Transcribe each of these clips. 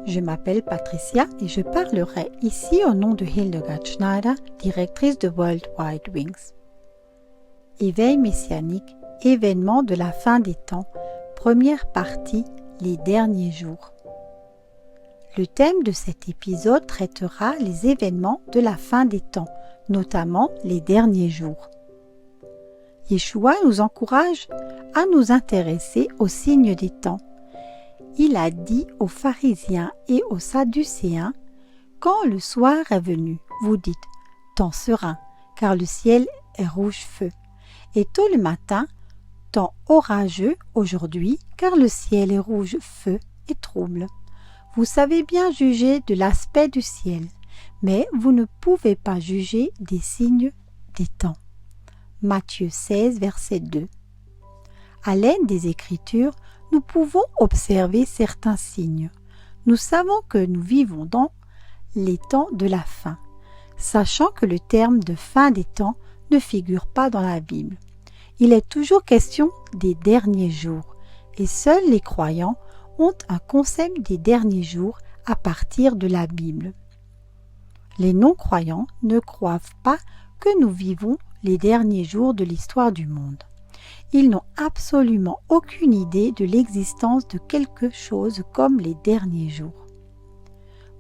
Je m'appelle Patricia et je parlerai ici au nom de Hildegard Schneider, directrice de World Wide Wings. Éveil messianique, événement de la fin des temps, première partie, les derniers jours. Le thème de cet épisode traitera les événements de la fin des temps, notamment les derniers jours. Yeshua nous encourage à nous intéresser aux signes des temps. Il a dit aux pharisiens et aux sadducéens, « Quand le soir est venu, vous dites, temps serein, car le ciel est rouge feu. Et tôt le matin, temps orageux aujourd'hui, car le ciel est rouge feu et trouble. Vous savez bien juger de l'aspect du ciel, mais vous ne pouvez pas juger des signes des temps. » Matthieu 16, verset 2. À l'aide des Écritures, nous pouvons observer certains signes. Nous savons que nous vivons dans les temps de la fin, sachant que le terme de fin des temps ne figure pas dans la Bible. Il est toujours question des derniers jours, et seuls les croyants ont un concept des derniers jours à partir de la Bible. Les non-croyants ne croient pas que nous vivons les derniers jours de l'histoire du monde. Ils n'ont absolument aucune idée de l'existence de quelque chose comme les derniers jours.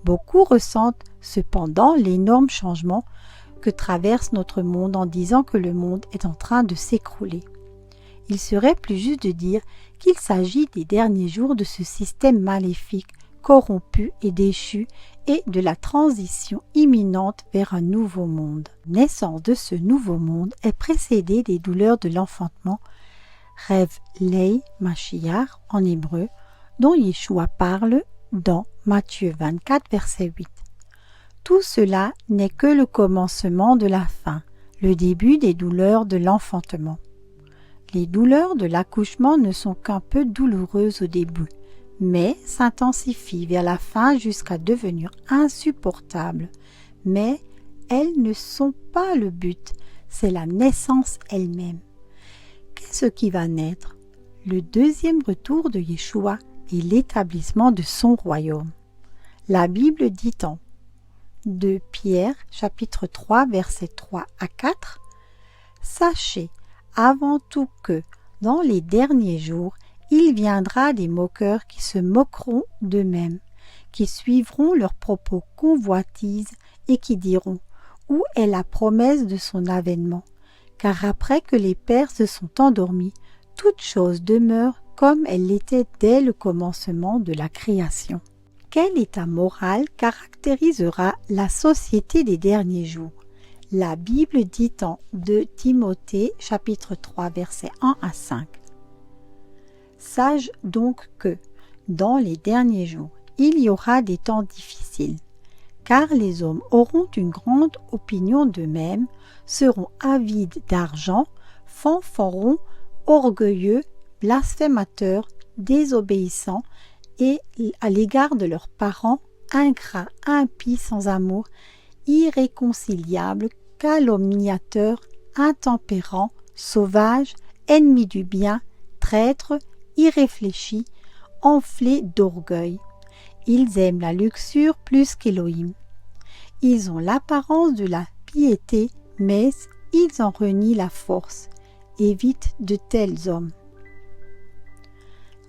Beaucoup ressentent cependant l'énorme changement que traverse notre monde en disant que le monde est en train de s'écrouler. Il serait plus juste de dire qu'il s'agit des derniers jours de ce système maléfique, corrompu et déchu, et de la transition imminente vers un nouveau monde. La naissance de ce nouveau monde est précédée des douleurs de l'enfantement, Rev Lei Mashiach en hébreu, dont Yeshua parle dans Matthieu 24, verset 8. Tout cela n'est que le commencement de la fin, le début des douleurs de l'enfantement. Les douleurs de l'accouchement ne sont qu'un peu douloureuses au début, mais s'intensifient vers la fin jusqu'à devenir insupportables. Mais elles ne sont pas le but, c'est la naissance elle-même. Qu'est-ce qui va naître? Le deuxième retour de Yeshua et l'établissement de son royaume. La Bible dit en 2 Pierre, chapitre 3, versets 3 à 4, « Sachez avant tout que, dans les derniers jours, il viendra des moqueurs qui se moqueront d'eux-mêmes, qui suivront leurs propos convoitises et qui diront « Où est la promesse de son avènement ?» Car après que les pères se sont endormis, toute chose demeure comme elle l'était dès le commencement de la création. Quel état moral caractérisera la société des derniers jours? La Bible dit en 2 Timothée, chapitre 3, versets 1 à 5. Sache donc que, dans les derniers jours, il y aura des temps difficiles, car les hommes auront une grande opinion d'eux-mêmes, seront avides d'argent, fanfarons, orgueilleux, blasphémateurs, désobéissants, et à l'égard de leurs parents, ingrats, impies sans amour, irréconciliables, calomniateurs, intempérants, sauvages, ennemis du bien, traîtres, irréfléchis, enflés d'orgueil. Ils aiment la luxure plus qu'Élohim. Ils ont l'apparence de la piété, mais ils en renient la force. Évite de tels hommes.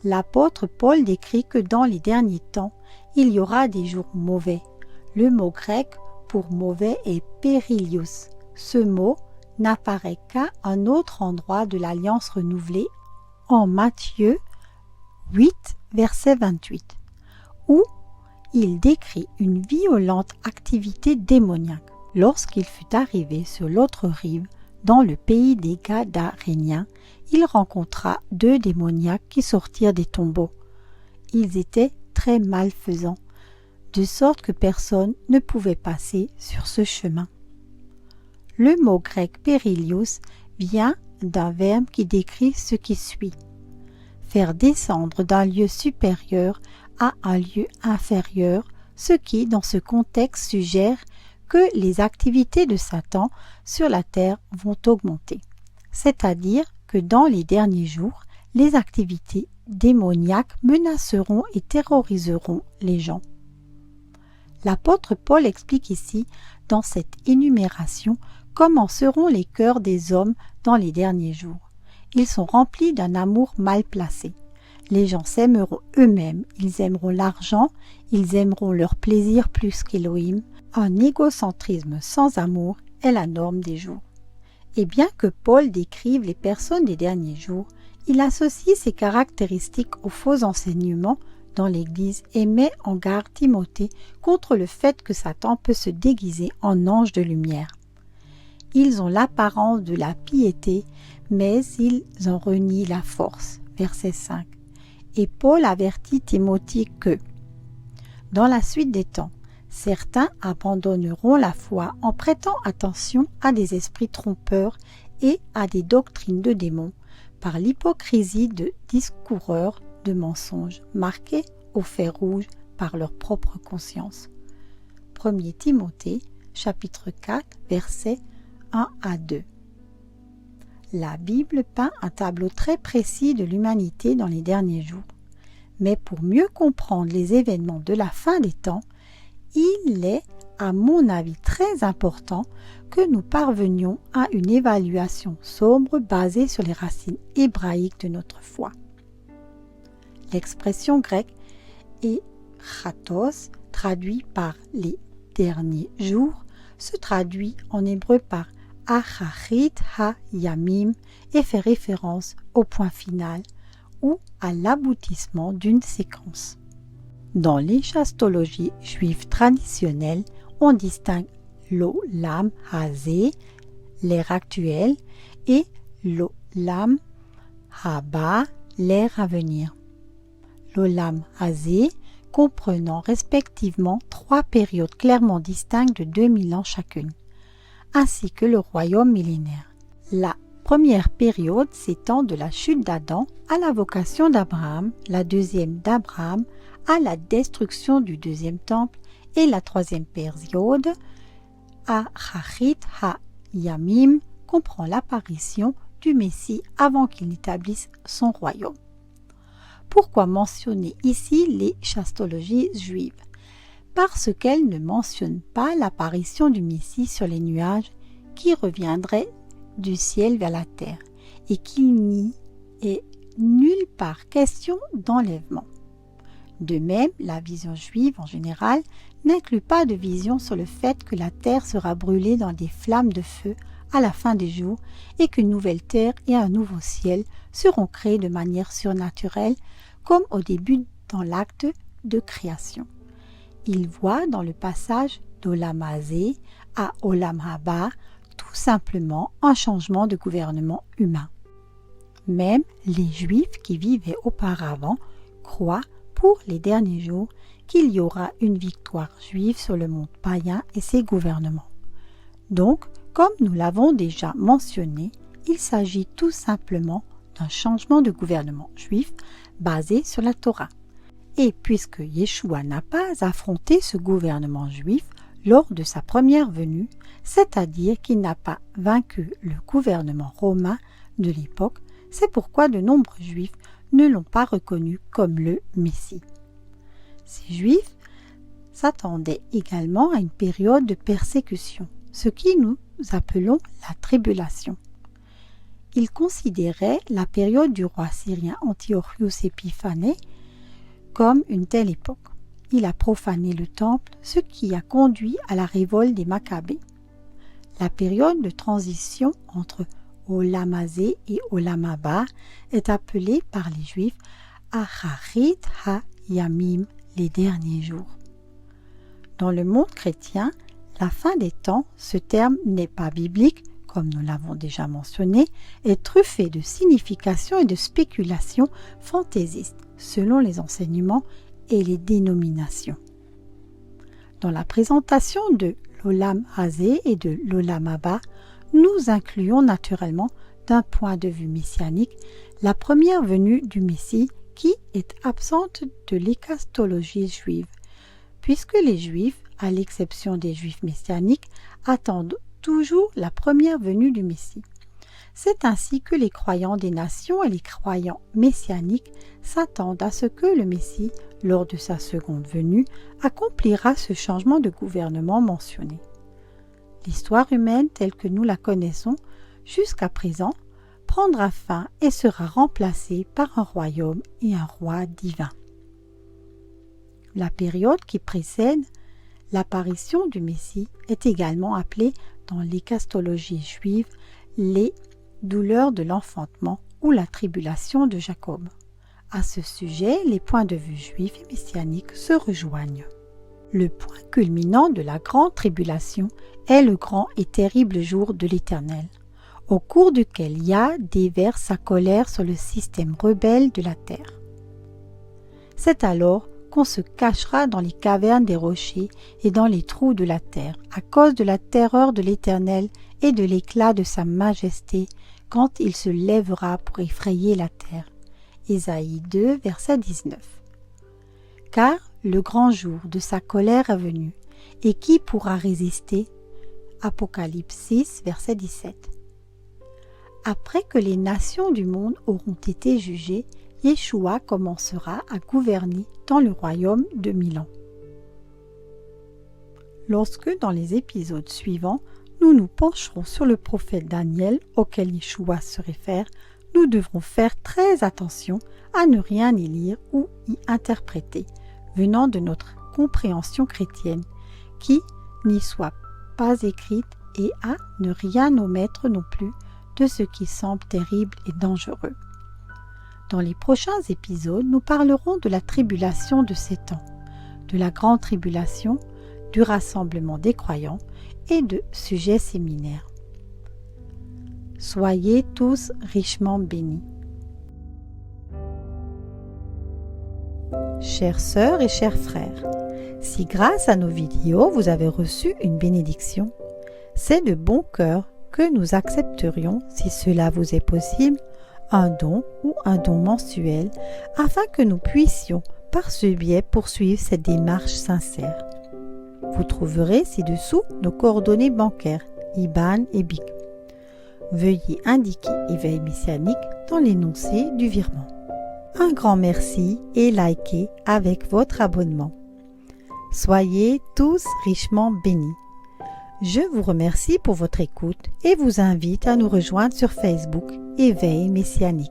L'apôtre Paul décrit que dans les derniers temps, il y aura des jours mauvais. Le mot grec pour mauvais est périlios. Ce mot n'apparaît qu'à un autre endroit de l'Alliance renouvelée, en Matthieu 8, verset 28, où il décrit une violente activité démoniaque. Lorsqu'il fut arrivé sur l'autre rive, dans le pays des Gadaréniens, il rencontra 2 démoniaques qui sortirent des tombeaux. Ils étaient très malfaisants, de sorte que personne ne pouvait passer sur ce chemin. Le mot grec périlios vient d'un verbe qui décrit ce qui suit. Faire descendre d'un lieu supérieur à un lieu inférieur, ce qui, dans ce contexte, suggère que les activités de Satan sur la terre vont augmenter. C'est-à-dire que dans les derniers jours, les activités démoniaques menaceront et terroriseront les gens. L'apôtre Paul explique ici, dans cette énumération, comment seront les cœurs des hommes dans les derniers jours. Ils sont remplis d'un amour mal placé. Les gens s'aimeront eux-mêmes, ils aimeront l'argent, ils aimeront leur plaisir plus qu'Élohim. Un égocentrisme sans amour est la norme des jours. Et bien que Paul décrive les personnes des derniers jours, il associe ces caractéristiques aux faux enseignements dans l'Église et met en garde Timothée contre le fait que Satan peut se déguiser en ange de lumière. Ils ont l'apparence de la piété, mais ils en renient la force. Verset 5. Et Paul avertit Timothée que, dans la suite des temps, certains abandonneront la foi en prêtant attention à des esprits trompeurs et à des doctrines de démons, par l'hypocrisie de discoureurs de mensonges marqués au fer rouge par leur propre conscience. 1 Timothée, chapitre 4, versets 1 à 2. La Bible peint un tableau très précis de l'humanité dans les derniers jours. Mais pour mieux comprendre les événements de la fin des temps, il est, à mon avis, très important que nous parvenions à une évaluation sombre basée sur les racines hébraïques de notre foi. L'expression grecque Echatos, traduit par les derniers jours, se traduit en hébreu par Acharit ha-yamim et fait référence au point final ou à l'aboutissement d'une séquence. Dans l'échastologie juive traditionnelle, on distingue l'olam hazé, l'ère actuelle, et l'olam haba, l'ère à venir. L'olam hazé comprenant respectivement 3 périodes clairement distinctes de 2000 ans chacune, ainsi que le royaume millénaire. La première période s'étend de la chute d'Adam à la vocation d'Abraham, la deuxième d'Abraham à la destruction du deuxième temple et la troisième période, à Chachit ha-Yamim, comprend l'apparition du Messie avant qu'il n'établisse son royaume. Pourquoi mentionner ici les chastologies juives? Parce qu'elles ne mentionnent pas l'apparition du Messie sur les nuages qui reviendrait du ciel vers la terre et qu'il n'y est nulle part question d'enlèvement. De même, la vision juive en général n'inclut pas de vision sur le fait que la terre sera brûlée dans des flammes de feu à la fin des jours et qu'une nouvelle terre et un nouveau ciel seront créés de manière surnaturelle comme au début dans l'acte de création. Il voit dans le passage d'Olam Hazé à Olam Haba tout simplement un changement de gouvernement humain. Même les Juifs qui vivaient auparavant croient pour les derniers jours qu'il y aura une victoire juive sur le monde païen et ses gouvernements. Donc, comme nous l'avons déjà mentionné, il s'agit tout simplement d'un changement de gouvernement juif basé sur la Torah. Et puisque Yeshua n'a pas affronté ce gouvernement juif lors de sa première venue, c'est-à-dire qu'il n'a pas vaincu le gouvernement romain de l'époque, c'est pourquoi de nombreux juifs ne l'ont pas reconnu comme le Messie. Ces juifs s'attendaient également à une période de persécution, ce qui nous appelons la tribulation. Ils considéraient la période du roi syrien Antiochus Épiphanes comme une telle époque. Il a profané le temple, ce qui a conduit à la révolte des Maccabées. La période de transition entre Olam Hazé et Olam Haba est appelée par les Juifs Acharit ha-Yamim, les derniers jours. Dans le monde chrétien, la fin des temps, ce terme n'est pas biblique, comme nous l'avons déjà mentionné, est truffé de significations et de spéculations fantaisistes, selon les enseignements et les dénominations. Dans la présentation de l'Olam Hazé et de l'Olam Haba, nous incluons naturellement, d'un point de vue messianique, la première venue du Messie qui est absente de l'échastologie juive, puisque les Juifs, à l'exception des Juifs messianiques, attendent toujours la première venue du Messie. C'est ainsi que les croyants des nations et les croyants messianiques s'attendent à ce que le Messie, lors de sa seconde venue, accomplira ce changement de gouvernement mentionné. L'histoire humaine telle que nous la connaissons jusqu'à présent prendra fin et sera remplacée par un royaume et un roi divin. La période qui précède l'apparition du Messie est également appelée dans l'échatologie juive les douleurs de l'enfantement ou la tribulation de Jacob. À ce sujet, les points de vue juifs et messianiques se rejoignent. Le point culminant de la grande tribulation est le grand et terrible jour de l'Éternel, au cours duquel Yah déverse sa colère sur le système rebelle de la terre. C'est alors qu'on se cachera dans les cavernes des rochers et dans les trous de la terre, à cause de la terreur de l'Éternel et de l'éclat de sa majesté, quand il se lèvera pour effrayer la terre. Ésaïe 2, verset 19. Car le grand jour de sa colère est venu, et qui pourra résister? Apocalypse 6, verset 17. Après que les nations du monde auront été jugées, Yeshua commencera à gouverner dans le royaume de 1000 ans. Lorsque, dans les épisodes suivants, nous nous pencherons sur le prophète Daniel auquel Yeshua se réfère, nous devrons faire très attention à ne rien y lire ou y interpréter, venant de notre compréhension chrétienne, qui n'y soit pas écrite, et à ne rien omettre non plus de ce qui semble terrible et dangereux. Dans les prochains épisodes, nous parlerons de la tribulation de 7 ans, de la grande tribulation, du rassemblement des croyants et de sujets séminaires. Soyez tous richement bénis. Chères sœurs et chers frères, si grâce à nos vidéos vous avez reçu une bénédiction, c'est de bon cœur que nous accepterions, si cela vous est possible, un don ou un don mensuel afin que nous puissions par ce biais poursuivre cette démarche sincère. Vous trouverez ci-dessous nos coordonnées bancaires, IBAN et BIC. Veuillez indiquer Éveil Messianique dans l'énoncé du virement. Un grand merci et likez avec votre abonnement. Soyez tous richement bénis. Je vous remercie pour votre écoute et vous invite à nous rejoindre sur Facebook Éveil Messianique.